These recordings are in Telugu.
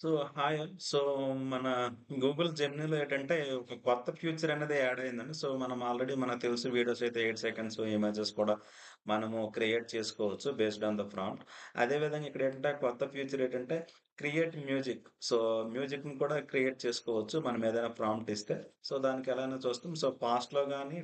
సో హాయ్ సో మన గూగుల్ జెమినీలో ఏంటంటే ఒక కొత్త ఫ్యూచర్ అనేది యాడ్ అయిందండి. సో మనం ఆల్రెడీ మనకు తెలుసు వీడియోస్ అయితే 8 సెకండ్స్ ఇమేజెస్ కూడా మనము క్రియేట్ చేసుకోవచ్చు బేస్డ్ ఆన్ ద ప్రాంప్ట్. అదే విధంగా ఇక్కడ ఏంటంటే కొత్త ఫ్యూచర్ ఏంటంటే క్రియేట్ మ్యూజిక్. సో మ్యూజిక్‌ని కూడా క్రియేట్ చేసుకోవచ్చు మనం ఏదైనా ప్రాంప్ట్ ఇస్తే. సో దానికి ఎలానో చూస్తాం. సో ఫాస్ట్‌లో గాని,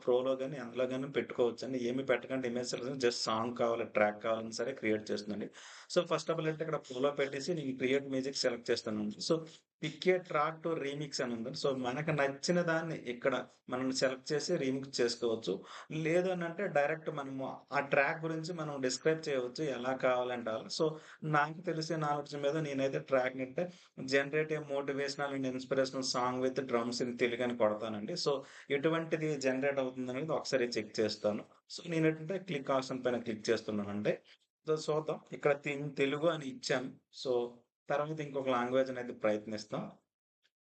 ప్రోలో గాని అందులో గాని పెట్టుకోవచ్చండి. ఏమి పెట్టకండి ఇమేజ్ జస్ట్ సాంగ్ కావాలి, ట్రాక్ కావాలన్నా సరే క్రియేట్ చేస్తుందండి. సో ఫస్ట్ ఆఫ్ ఆల్ అంటే ఇక్కడ ప్రోలో పెట్టేసి నేను క్రియేట్ మ్యూజిక్ సెలెక్ట్ చేస్తాను. So pick a track to remix అని ఉంది. సో మనకు నచ్చిన దాన్ని ఇక్కడ మనం సెలెక్ట్ చేసి రీమిక్స్ చేసుకోవచ్చు. లేదు అని అంటే డైరెక్ట్ మనము ఆ ట్రాక్ గురించి మనం డిస్క్రైబ్ చేయవచ్చు ఎలా కావాలంటే అలా. సో నాకు తెలిసిన నాలెడ్జ్ మీద నేనైతే ట్రాక్ అంటే generate a motivational and inspirational song with drums in Telugu అని కొడతానండి. సో ఎటువంటిది జనరేట్ అవుతుంది అనేది ఒకసారి చెక్ చేస్తాను. సో నేను ఏంటంటే క్లిక్ ఆప్షన్ పైన క్లిక్ చేస్తున్నానంటే సో చూద్దాం. ఇక్కడ తెలుగు అని ఇచ్చాను. సో తర్వాత ఇంకొక లాంగ్వేజ్ అనేది ప్రయత్నిస్తాం.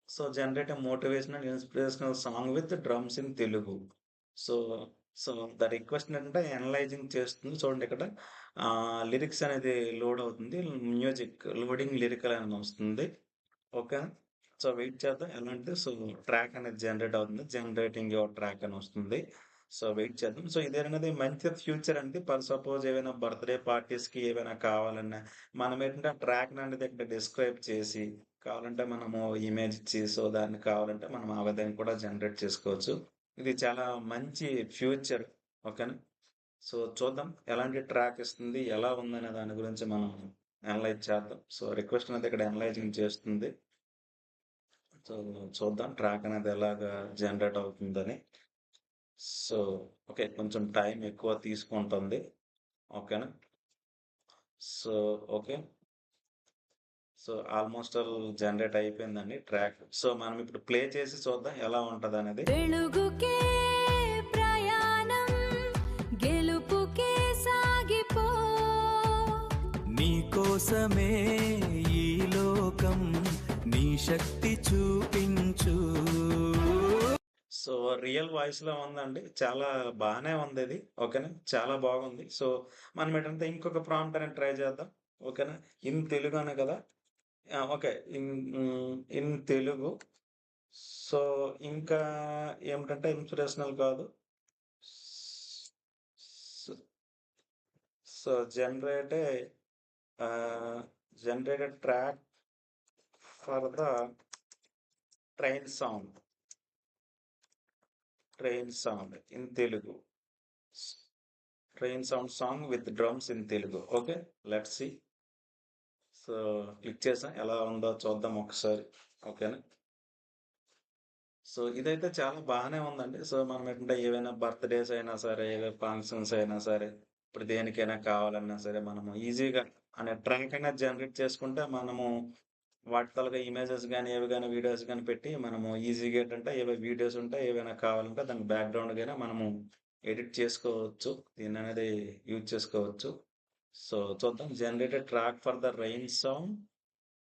So generate a motivational inspirational song with drums in Telugu. So so the request ఏంటంటే అనలైజింగ్ చేస్తుంది. చూడండి ఇక్కడ లిరిక్స్ అనేది లోడ్ అవుతుంది. మ్యూజిక్ లోడింగ్ లిరికల్ అని వస్తుంది. ఓకే. సో వెయిట్ చేద్దాం. ఎలాంటిది సో ట్రాక్ అనేది జనరేట్ అవుతుంది. జనరేటింగ్ యువర్ ట్రాక్ అని వస్తుంది. సో వెయిట్ చేద్దాం. సో ఇదేనది మంచి ఫ్యూచర్ అండి. సపోజ్ ఏవైనా బర్త్‌డే పార్టీస్‌కి ఏవైనా కావాలన్నా, మనం ఏంటంటే ఆ ట్రాక్‌ని అనేది ఇక్కడ డిస్క్రైబ్ చేసి, కావాలంటే మనము ఇమేజ్ ఇచ్చి, సో దాన్ని కావాలంటే మనం ఆ విధంగా కూడా జనరేట్ చేసుకోవచ్చు. ఇది చాలా మంచి ఫ్యూచర్. ఓకేనా? సో చూద్దాం ఎలాంటి ట్రాక్ ఇస్తుంది, ఎలా ఉందనే దాని గురించి మనం అనలైజ్ చేద్దాం. సో రిక్వెస్ట్ అనేది ఇక్కడ అనలైజింగ్ చేస్తుంది. సో చూద్దాం ట్రాక్ అనేది ఎలాగా జనరేట్ అవుతుందని. So okay. కొంచెం టైం ఎక్కువ తీసుకుంటుంది. ఓకేనా? So okay. So almost all generate అయిపోయిందండి ట్రాక్. సో మనం ఇప్పుడు ప్లే చేసి చూద్దాం ఎలా ఉంటదనేది. వెలుగుకే ప్రయాణం గెలుపుకే సాగిపో నీకోసమే ఈ లోకం నీ శక్తి చూపించు. సో రియల్ వాయిస్‌లో ఉందండి. చాలా బానే ఉంది ఇది. ఓకేనా? చాలా బాగుంది. సో మనం ఏంటంటే ఇంకొక ప్రాంప్ట్ అనేది ట్రై చేద్దాం. ఓకేనా? ఇన్ తెలుగు అనే కదా! ఓకే. ఇన్ తెలుగు. సో ఇంకా ఏమిటంటే ఇన్స్పిరేషనల్ కాదు. స్ so ah, generated track for the train sound. Train sound in Telugu. స్ train sound song with drums in Telugu. Okay. Let's see. So click చేసాం. ఎలా ఉందో చూద్దాం ఒకసారి. ఓకేనా? సో ఇదైతే చాలా బానే ఉందండి. సో మనం ఏంటంటే ఏవైనా బర్త్‌డేస్ అయినా సరే, ఏవే ఫంక్షన్స్ అయినా సరే, ఇప్పుడు దేనికైనా కావాలన్నా సరే మనము ఈజీగా అనే ట్రాక్ అనేది జనరేట్ చేసుకుంటే మనము వాటి తాలూకా ఇమేజెస్ గాని, ఏవి గాని, వీడియోస్ గాని పెట్టి మనము ఈజీగా ఏంటంటే ఏవో వీడియోస్ ఉంటే ఏవైనా కావాలంటే దానికి బ్యాక్‌గ్రౌండ్‌గైనా మనము ఎడిట్ చేసుకోవచ్చు. దీన్ననేది యూజ్ చేసుకోవచ్చు. సో చూద్దాం. Generated track for the rain sound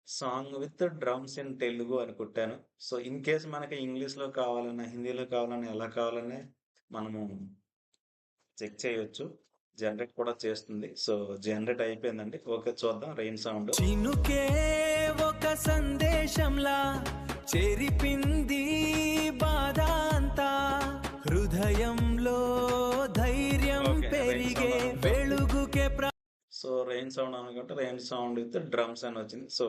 song with drums in Telugu అని కొట్టాను. సో ఇన్ కేస్ మనకి ఇంగ్లీష్‌లో కావాలన్నా, హిందీలో కావాలన్నా, ఎలా కావాలన్నా మనము చెక్ చేయొచ్చు. జనరేట్ కూడా చేస్తుంది. సో జనరేట్ అయిపోయిందండి. ఓకే చూద్దాం రెయిన్ సౌండ్. చినుకే ఒక సందేశంలా చెరిపింది బాధ అంతా హృదయంలో ధైర్యం ఓకే. రెయిన్ పెరిగే సౌండ్ అనుకుంటా. వెలుగుకే సో రెయిన్ సౌండ్ అనుకుంటే రెయిన్ సౌండ్ విత్ డ్రమ్స్ అని వచ్చింది. సో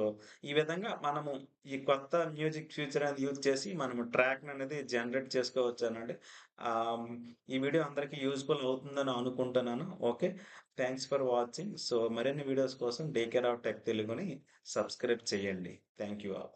ఈ విధంగా మనము ఈ కొత్త మ్యూజిక్ ఫ్యూచర్ అనేది యూజ్ చేసి మనము ట్రాక్ అనేది జనరేట్ చేసుకోవచ్చానండి. ఈ వీడియో అందరికీ యూజ్‌ఫుల్ అవుతుందని అనుకుంటున్నాను. Okay. Thanks for watching. So మరిన్ని వీడియోస్ కోసం డే కేర్ ఆఫ్ టెక్ తెలుగుని సబ్స్క్రైబ్ చేయండి. Thank you all.